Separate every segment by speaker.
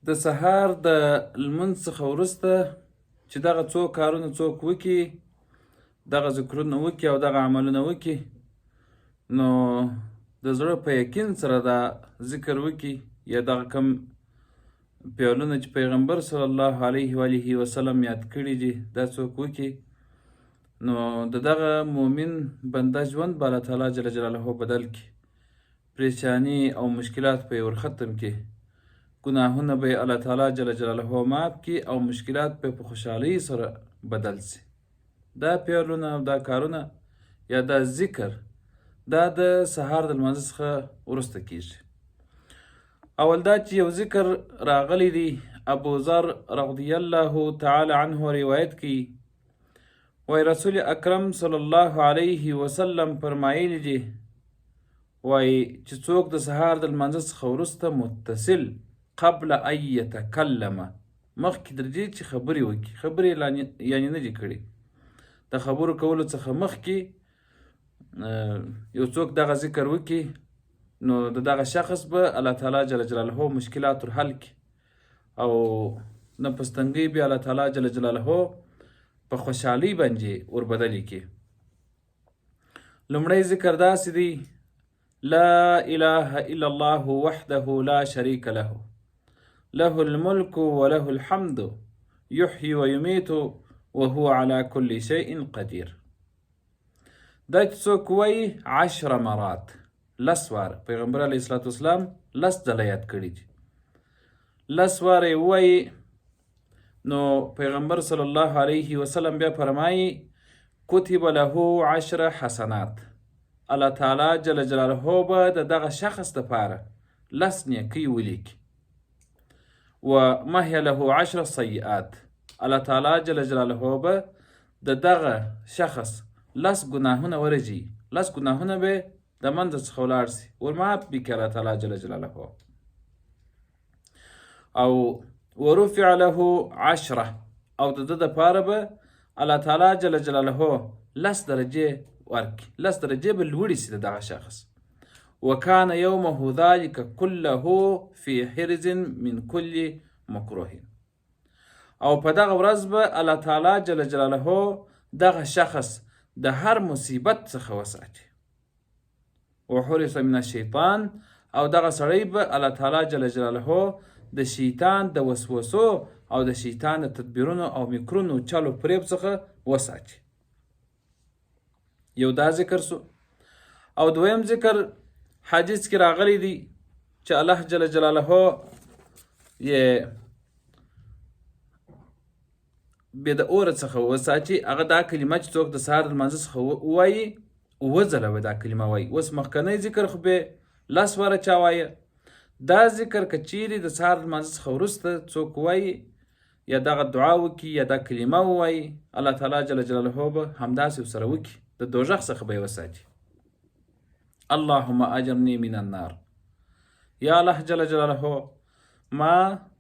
Speaker 1: د سهار د لمونځ څخه وروسته چې دغه څو کارونه څوک وکړي، دغه ذکرونه وکړي او دغه عملونه وکړي، نو د زړه په یقین سره دا ذکر وکړي یا دغه کم پیالونه چې پیغمبر صلی الله علیه و آله وسلم یاد کړي دي دا څوک وکړي، نو د دغه مؤمن بنده ژوند به الله تعالی جل جلاله بدل کړي، پریشانی او مشکلات به یې ورختم کړي، ګناهونه به یې الله تعالی جل جلاله معاف کړي او مشکلات به په خوشحالۍ سره بدل شي. دا پیالونه او دا کارونه یا دا ذکر دا د سهار د لمانځه څخه وروسته کیږي. اول دا چې یو ذکر راغلی دی، ابو ذر رضی الله تعالی عنه روایت کی، وای رسول اکرم صلی الله علیه وسلم فرمایلی دی، وای چې څوک د سهار د لمانځه څخه وروسته متصل قبل ان یتکلم، مخکې تر دې چې خبرې وکړي، خبرې یعنې نه دي کړي، د خبرو کولو څخه مخکې یو څوک دغه ذکر وکړي، نو د دغه شخص به الله تعالی جل جلاله مشکلات ور حل کړي او نه په ستنګۍ به الله تعالی جل جلاله په خوشحالۍ باندې ور بدلې کړي. لومړی ذکر داسې دی، لا اله الا الله وحده لا شریک له له الملك وله الحمد يحيي ويميت وهو على كل شيء قدير. دا چې څوک وایي 10 مرات، 10 واره پیغمبر علیه الصلاة والسلام 10 ځله یاد کړي دي، 10 واره یې ووایي، نو پیغمبر صلی الله علیه وسلم بیا فرمایي کتب له 10 حسنات، الله تعالی جل جلاله به د دغه شخص دپاره 10 نیکۍ ولیکي، و محی له 10 سیئات، الله تعالی جل جلاله به د دغه شخص 10 ګناهونه ورجي، 10 ګناهونه به د منځه څخه ولاړ سي، ورمعاف به کړي الله تعالی جل جلاله، او ورفع له 10، او د ده دپاره به الله تعالی جل جلاله 10 درجې ورکړي، 10 درجې به لوړې سي د دغه شخص. وکان یومه ذلک کله فی حرز من کل مکروه، او په دغه ورځ به الله تعالی جل جلاله دغه شخص د هر مصیبت څخه وساتي. وحرس من الشیطان، او دغه سړی به الله تعالی جل جلاله د شیطان د وسوسو او د شیطان د تدبیرونو او میکرونو چلو فریب څخه وساتي. یو دا ذکر سو. او دویم ذکر حدیث کې راغلی دی چې الله جل جلاله یې بې د اوره څخه وساتي، هغه دا کلمه چې څوک د سهار د لمانځه څخه ووایي 7 ځله به دا کلمه وایي. اوس مخکنی ذکر خو به 10 واره چا وایه، دا ذکر که چیرې د سهار د لمانځه څخه وروسته څوک وایي یا دغه دعا وکړي یا دا کلمه ووایي، الله تعالی جل جلاله به همداسې ورسره وکړي، د دوزخ څخه به یې وساتي. اللهم اجرني من النار، یا الله جل جلاله ما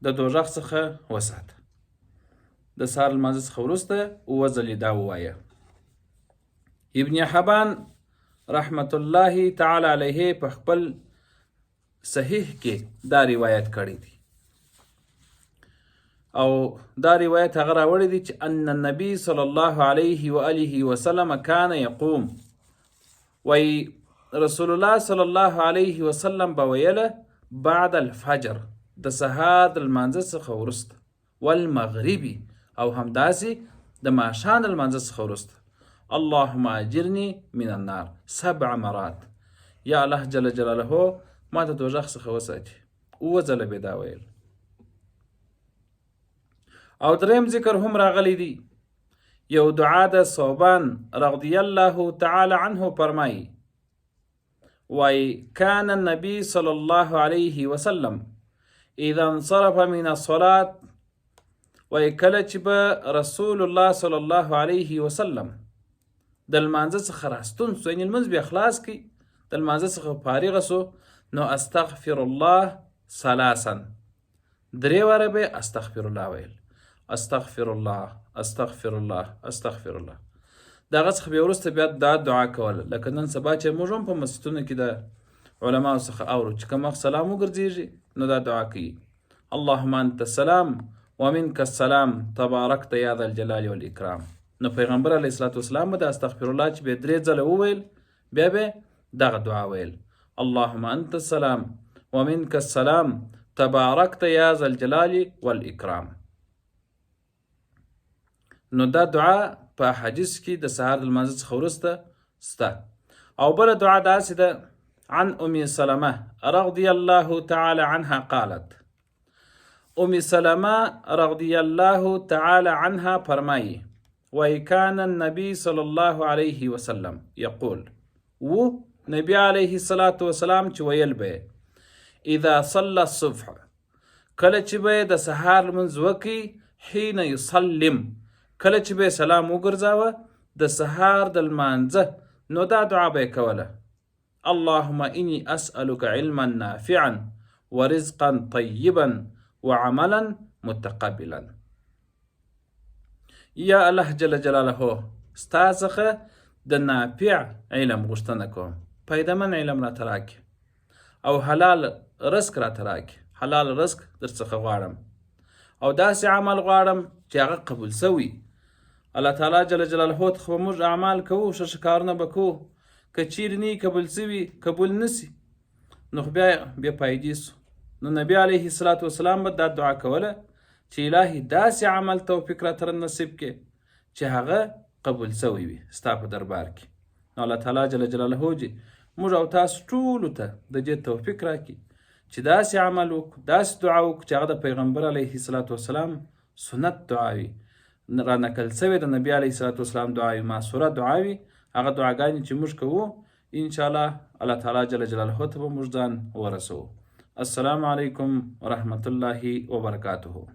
Speaker 1: د دوزخ څخه وساته. د سهار لمانځه څخه وروسته 7 ځلې دا ووایه. ابن حبان رحمت الله تعالی علیه په خپل صحیح کې دا روایت کړی دی، او دا روایت هغه راوړی دی چې ان النبي صلی الله علیه و آله وسلم کان یقوم، وی رسول الله صلی الله علیه وسلم به ویله بعد الفجر، د سهار د لمانځه څخه وروسته، والمغربي، او همداسې د ماښام د لمانځه څخه وروسته، اللهم اجرني من النار 7 مرات، یا الله جل جلاله ما د دوزخ څخه وساتي. 7 ځله به دا ویل. او دریم ذکر هم راغلی دی، یو دعا د صوبان رضی الله تعالی عنه فرمایي، وای کان النبی صلی الله علیه وسلم اذا انصرف من الصلاة، وای کله چې به رسول الله صلی الله علیه وسلم د لمانځه څخه راستون سو، یعنې لمونځ بیا خلاص کړي، د لمانځه څخه فارغه سو، نو استغفر الله 3، 3 واره به استغفر الله ویل، استغفر الله استغفر الله استغفر الله. دغه څخه بیا وروسته بیا دا دعا کوله، لکه نن سبا چې موږ هم په مسجدونو کې د علماو څخه اورو چې کوم وخت سلام وګرځېږي نو دا دعا کوي، اللهم انت السلام ومنك السلام تبارکت یا ذا الجلال والاکرام. نو پیغمبر علیه الصلاة والسلام به د استغفر الله چې به 3 ځله وویل بیا به دغه دعا ویل اللهم انت السلام ومنك السلام تبارکت یا ذا الجلال والاکرام. نو دا دعا په حدیث کې د سهار د لمانځه څخه وروسته سته. او بله دعا داسې ده عن ام سلمه رضی الله تعالی عنها قالت ام سلمه رضی الله تعالی عنها فرمایی وكان النبي صلى الله عليه وسلم يقول و نبی علیه الصلاة والسلام چې ویل به اذا صلى الصبح کله چې به د سهار لمونځ وکړي حين يسلم کله چې به سلام وګرځاوه د سهار د لمانځه نو دا دعا به یې کوله اللهم اني اسألك علما نافعا ورزقا طيبا وعملا متقبلا. یا الله جل جلاله ستا څخه د نافع علم غوښتنه کوم، پیدمن علم راته راکړې او حلال رزق راته راکړې، حلال رزق در څخه غواړم او داسې عمل غواړم چې هغه قبول سوي. الله تعالی جل جلاله څخه به موږ اعمال کوو، ښه کارونه به کوو، که چیرې نه قبول سوي قبول نسي نو خو بیا فایدې سو. نو نبی علیه الصلاة والسلام به دا دعا کوله چې الهي داسې عمل توفیق راته نصیب کې چې هغه قبول سوی وي ستا په دربار کې. نو الله تعالی جل جلاله موږ او تاسو ټولو ته د دې توفیق راکړي چې داسې عمل وکړو، داسې دعا وکړو چې هغه د پیغمبر علیه الصلاة والسلام سنت دعا وي، را نقل سوی د نبی علیه الصلاة والسلام دعا وي، معصوره دعا وي. هغه دعاګانې چې موږ کوو انشاءالله الله تعالی جل جلاله ته به موږ ځان ورسوو. السلام علیکم ورحمة الله وبرکاته.